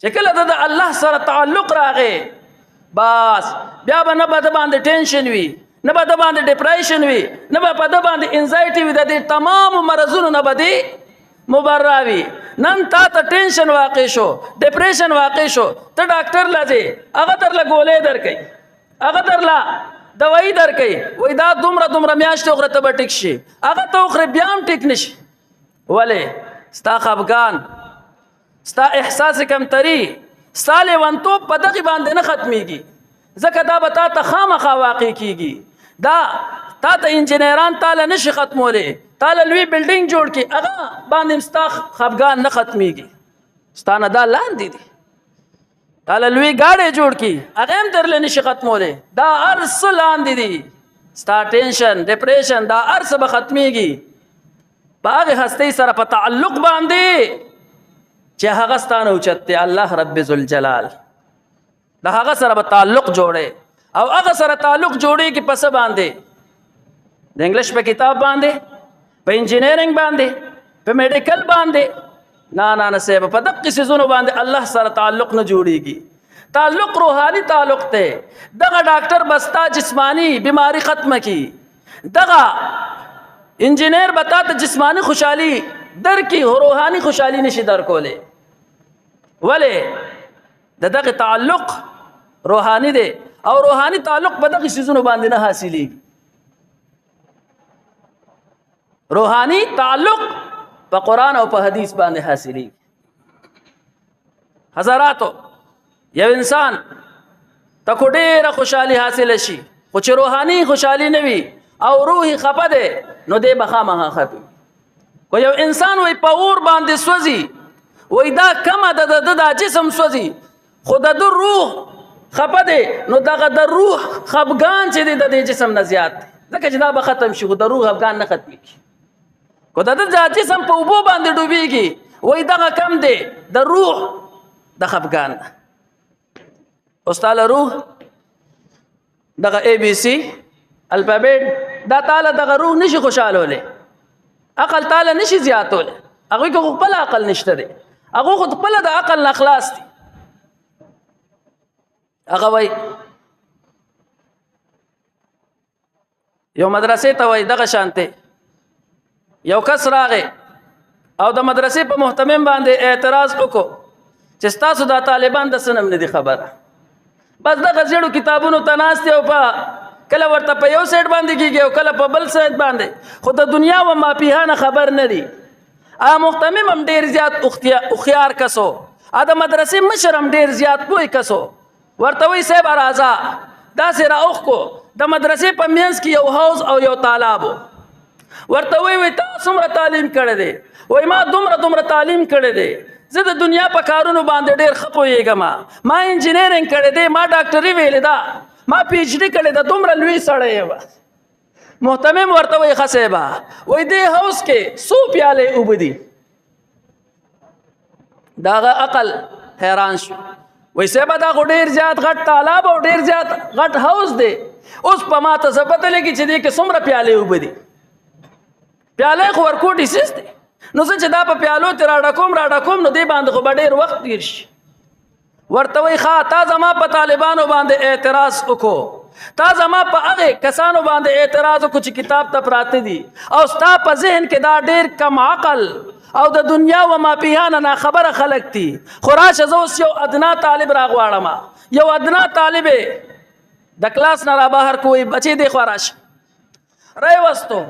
چې کله د الله سره تعلق راغې بس بیا به نه به د باندې ټینشن وي، نه به د باندې ډپریشن وي، نه به په د باندې انزایټي وي، د دې تمام مرضونو نه به دې مبرا وي. نن تا ته ټینشن واقع شو، ډپریشن واقع شو، ته ډاکټر لا ځې، هغه درله ګولۍ درکوي، هغه درله دوايي درکوي، وایي دا دومره میاشتې وخوره ته به ټیک شي. هغه ته وخورې بیا هم ټیک نه شي. ولې؟ ستا خفګان، ستا احساس کمتري، ستا لیونتوب په دغې باندې نه ختمیږي، ځکه دا به تا ته خامخا واقع کیږي. دا تا ته انجینران تاله نشي ختمولی، تاله لوی بلډینګ جوړ کړي، هغه باندې ستا خفګان نه ختمیږي. ستا نه دا لاندې دي، تاله لوی ګاډی جوړ کړي، هغه هم درله نشي ختمولی. دا هر څه لاندې دي، ستا ټینشن، ډپریشن، دا هر څه به ختمیږي په هغې هستۍ سره په تعلق باندې چې هغه ستا نه اوچت دی، الله رب ذوالجلال. د هغه سره به تعلق جوړی، او هغه سره تعلق جوړېږي په څه باندې؟ د انګلیش په کتاب باندې، په انجینرینګ باندې، په میډیکل باندې؟ نه نه صاحب، په دغه څیزونو باندې الله سره تعلق نه جوړېږي. تعلق روحاني تعلق دی. دغه ډاکټر بستا جسمانی بیماری ختمه کی، دغه انجینیر به تا ته جسمانی خوشحالي درکړي، روحاني خوشحالي نشي درکولی. ولې؟ د دغه تعلق روحاني دی، او روحاني تعلق په دغه څیزونو باندې نه حاصلېږي. روحاني تعلق په قرآن او په حدیث باندې حاصلېږي. حضراتو، یو انسان ته کو ډېره خوشحالي حاصله شي، خو چې روحاني خوشحالي نه وي او روحي خفه دی، نو دی به خامخا خفي. خو یو انسان وایي په اور باندې سوځي، وایي دا کمه ده د دا جسم سوځي، خو د ده روح خفه دی، نو دغه د روح خفګان چې دی د دې جسم نه زیات دی، ځکه چې دا به ختم شي، خو د روح خفګان نه ختمېږي. خو د ده جسم په اوبو باندې ډوبېږي، وایي دغه کم دی د روح د خفګان نه. اوس تاله روح دغه ABC الفابیټ دا تاله دغه روح نشي خوشحالولی، عقل تاله نشي زیاتولی. هغوی که خو خپل عقل نشته دی، هغوی خو خپله د عقل نه خلاص دي. هغه وایي یو مدرسې ته وایي دغه شانتې یو کس راغی او د مدرسې په محتمم باندې اعتراض وکړو چې ستاسو دا طالبان د څه نم نه دي خبره، بس دغه زیړو کتابونو ته ناست دي، او په کله ورته په یو سایډ باندې کېږي او کله په بل سایډ باندې، خو د دنیا و ماپیها نه خبر نه دي. محتمم هم ډېر زیات هوښیار کس و، د مدرسې مشر هم ډېر زیات پوه کس و. ورته وایي صاحب راځه، داسې راوښکو د مدرسې په منځ کې یو حوض او یو تالاب و. ورته وایي تا څومره تعلیم کړی دی؟ وایي ما دومره تعلیم کړی دی، زه د دنیا په کارونو باندې ډېر ښه پوهېږم، ما انجینرینګ کړی دی، ما ډاکټري ویلې ده، ما PhD کړی ده، دومره لوی سړی یم. محتمم ورته وایي ښه صاحبه، وایي دې حوض کې څو پیالې اوبه دي؟ د هغه عقل حیران شو، وایي صاحبه دا خو ډېر زیات غټ تالاب او ډېر زیات غټ حوض دی، اوس په ما ته څه پته لګي چې دې کې څومره پیالې اوبه دي؟ پیالې خو ورکوټي سیس دی، نو زه چې دا په پیالو ته راډکوم نو دې باندې خو به ډېر وخت تېر شي. ورته وایي ښه تا زما په طالبانو باندې اعتراض وکړو، تا زما په هغې کسانو باندې اعتراض وکړو چې کتاب ته پراته دي، او ستا په ذهن کې دا ډېر کم عقل او د دنیا و ماپیها نه ناخبره خلک دي. خو راشه زه اوس یو ادنا طالب راغواړم، یو ادنا طالب د کلاس نه رابهر کو، وایي بچې دې خوا راشه. راوستو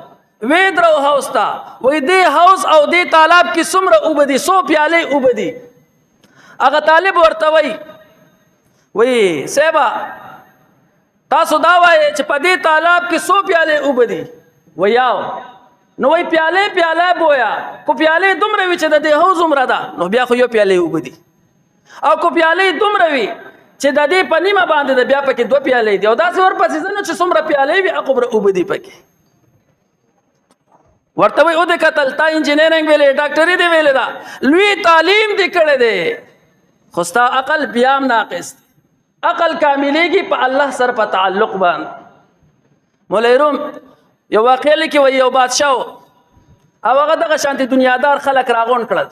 وی درو حوض ته، وایي دې حوض او دې تالاب کې څومره اوبه دي؟ 100 پیالې اوبه دي. هغه طالب ورته وایي صاحبه تاسو دا وایئ چې په دې تالاب کې 100 پیالې اوبه دي؟ وایي یاو. نو وایي پیالې بویا، کو پیالې دومره وي چې د دې حوض عمره ده، نو بیا خو یو پیالې اوبه دي، او کو پیالې دومره وي چې د دې په نیمه باندې ده، بیا پکې 2 پیالې دي، او داسې ورپسې ځه نو چې څومره پیالې وي هغومره اوبه دي پکې. ورته وایي او دې کتل تا انجینرینګ ویلې، ډاکټري دې ویلې ده، لوی تعلیم دې کړی دی، خو ستا عقل بیا هم ناقص دی. عقل کاملېږي په الله سره په تعلق باندې. مولی روم یو واقعه لیکي، وایي یو بادشاه و او هغه دغه شانتې دنیادار خلک راغونډ کړل،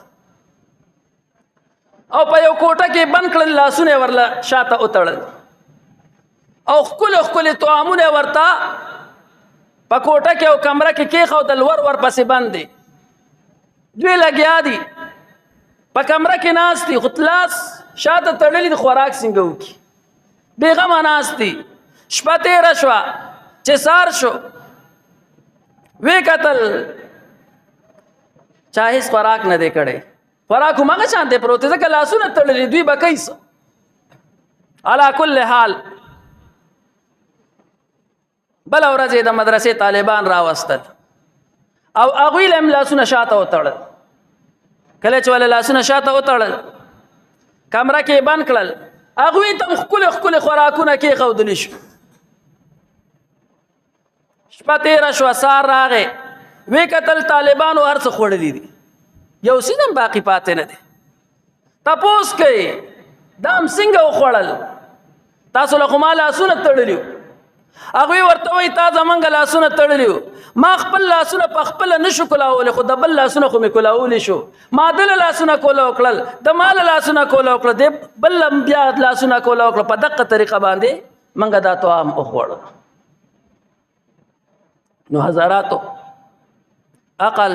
او په یو کوټه کې بند کړل لاسونه ورله شاته وتړل او ښکلې طعامونه ورته په کوټه کې او کمره کې کېښودل ور پسې بند دی دوی لګیا دي په کمره کې ناست دي خو لاس شاته تړلي د خوراک څنګه وکړي بېغمه ناست دي شپه تېره شوه چې سار شو ویې کتل چا هېڅ خوراک نه دی کړی خوراک همغه شان دی پروت دی ځکه لاسونه تړلي دوی به کوي څه علا کل حال بله ورځ یې د مدرسې طالبان راوستل او هغوی له هم لاسونه شاته وتړل کله چې ولې لاسونه شاته وتړل کمره کې بند کړل هغوی ته هم ښکلې خوراکونه کېښودلی شو شپه تېره شوه سهار راغی ویې کتل طالبانو هر څه خوړلي دي یو سیز هم باقي پاتې نه دی تپوس کوي دا هم څنګه وخوړل تاسو له خو ما لاسونه تړلي وو هغوی ورته وایي تا زمونږ لاسونه تړلي وو ما خپل لاسونه په خپله نه شو کولاولی خو د بل لاسونه خو مې کولاولی شو ما ده له لاسونه کوله وکړل د ما له لاسونه کوله وکړه د بل بیا لاسونه کوله وکړه په دقه طریقه باندې موږ دا طعام وخوړل نو حضراتو عقل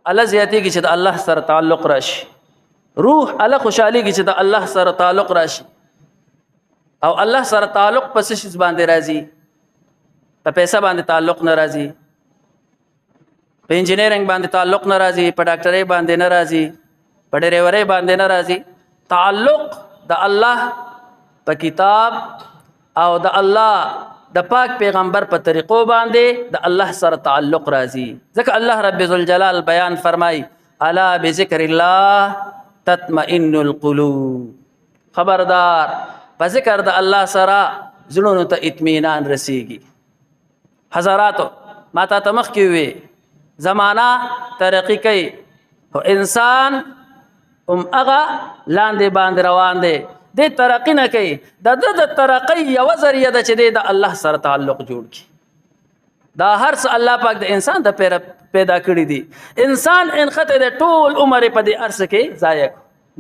الله زیاتېږي چې د الله سره تعلق راشي روح الله خوشحالېږي چې د الله سره تعلق راشي او الله سره تعلق په څه شي باندې راځي په پیسه باندې تعلق نه راځي په انجینرینګ باندې تعلق نه راځي په ډاکټرۍ باندې نه راځي په ډریورۍ باندې نه راځي تعلق د الله په کتاب او د الله د پاک پیغمبر په طریقو باندې د الله سره تعلق راځي ځکه الله رب ذوالجلال بیان فرمای الا بذکر الله تطمئن القلوب خبردار په ذکر د الله سره زړونو ته اطمینان رسیږي حضراتو ما ته مخکې وي زمانہ ترقی کوي خو انسان هم هغه لاندې باندې روان دی د ترقی نه کوي د ترقی یوه ذریعه ده چې دی د الله سره تعلق جوړ کړي دا هر څه الله پاک د انسان د پیدا کړي دي انسان انخته د ټول عمر په دې ارس کې ضایع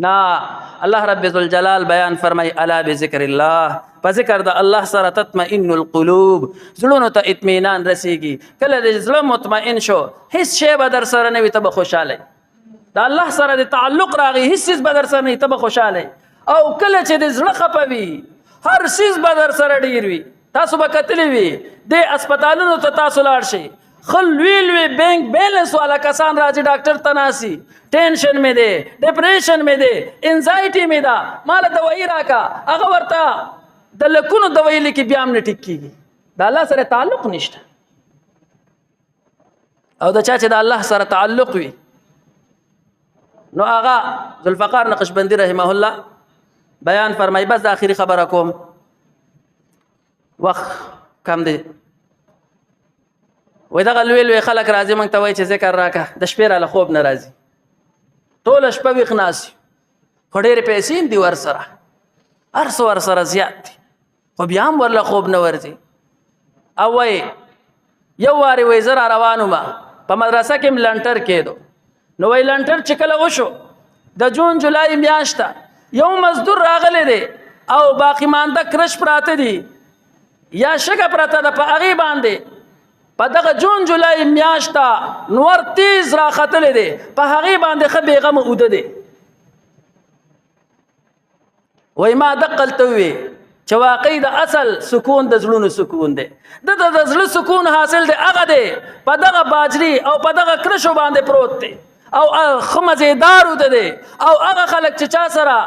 نه الله رب ذوالجلال بیان فرمای الا بذکر الله په ذکر د الله سره تطمئن القلوب زړونو ته اطمینان رسیږي کله د زړه مطمئن شو هیڅ شی به در سره نه وي ته به خوشحاله د الله سره د تعلق راغی هیڅ چیز به در سره نه وي ته به خوشحاله او کله چې د زړه خفه وي هر چیز به در سره ډیر وي تاسو به کتلی وي د هسپتالونو ته تاسو لاړ شئ خل لوی بینک بیلنس والا کسان راځي ډاکټر ته ناسي ټینشن مې دی ډپریشن مې دی انزایټي مې ده ماله دوایي راکه هغه ورته د لکونو دوایي لیکي بیا هم نه ټیک کېږي د الله سره تعلق نشته او د چا چې د الله سره تعلق وي نو هغه ذوالفقار نقشبندي رحمه الله بیان فرمای بس د آخري خبره کوم وخت کم دی وای دغه لوی خلک راځي موږ ته وایي چې ذکر راکه د شپې راله خوب نه راځي ټوله شپه ویښ ناست خو ډېرې پیسې هم دي ورسره هر څه ورسره زیات دي خو بیا هم ورله خوب نه ورځي او وایي یو وارې وایي زه را روان وم په مدرسه کې م لنټر کېدو نو وایي لنټر چې کله وشو د جون جولای میاشته یو مزدور راغلی دی او باقي مانده کرش پراته دي یا شګه پراته ده په هغې باندې په دغه جون جولای میاشته نور تیز راختلی دی په هغې باندې ښه بېغمه اوده دی وایي ما دقلته ووی چې واقعي د اصل سکون د زړونو سکون دی د زړه سکون حاصل دی هغه دی په دغه باجري او په دغه کرشو باندې پروت دی او ښه مزېدار اوده دی او هغه خلک چې چا سره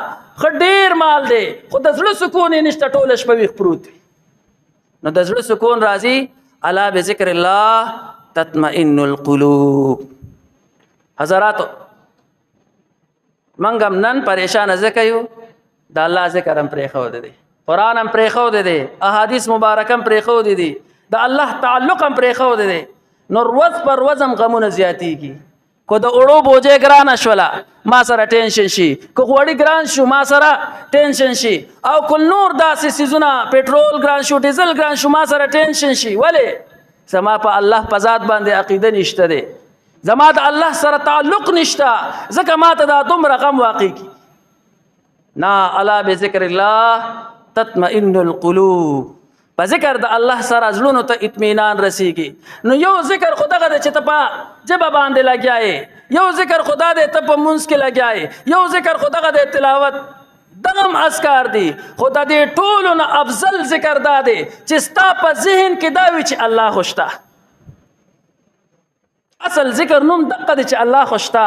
ښه ډېر مال دی خو د زړه سکون یې نشته ټوله شپه ویښ پروت وي نو د زړه سکون راځي الا بذکر الله تطمئن القلوب حضراتو موږ هم نن پریشانه ځکه یو د الله ذکر هم پرېښودی دی قرآن هم پرېښودی دی احادیث مبارک هم پرېښودي دي د الله تعلق هم پرېښودی دی نو ورځ پر ورځ هم غمونه زیاتېږي کو د اوړو بوجې ګرانه شوله ما سره ټینشن شي که غوړي ګران شو ما سره ټینشن شي او کل نور داسې سیزونه پټرول ګران شو ډیزل ګران شو ما سره ټینشن شي ولې زما په الله په ذات باندې عقیده نشته دی زما د الله سره تعلق نشته ځکه ما ته دا دومره غم واقع کی نا الا بذکر الله تطمئن القلوب په ذکر د الله سره زړونو ته اطمینان رسیږي نو یو ذکر خدا غد چې ته په جبه باندې لګیاي یو ذکر خدا دې ته په منځ کې لګیاي یو ذکر خدا غد تلاوت دغم اسکار دی خدا دې ټولو نه افضل ذکر دا دی چې ستا په ذهن کې دا وي چې الله خوشتا اصل ذکر نوم دقه دی چې الله خوشتا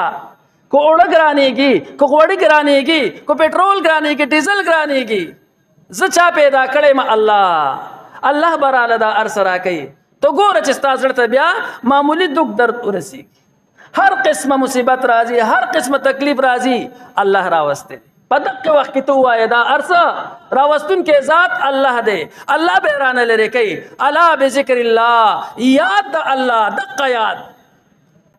کو اوړه ګرانېږي کو غوړي ګرانېږي کو پټرول ګرانېږي ډیزل ګرانېږي زه چا پیدا کړی ما الله براله دا ارسرا کوي تو ګوره چې ستا زړه ته بیا معمولی دک درد ورسیږي هر قسمه مصیبت راځي هر قسمه تکلیف راځي الله راوسته په دغه وخت کې تو وایې دا ارسه راوستون کې ذات الله دی الله به رانه لري کوي الا بذکر الله یاد د الله دقه یاد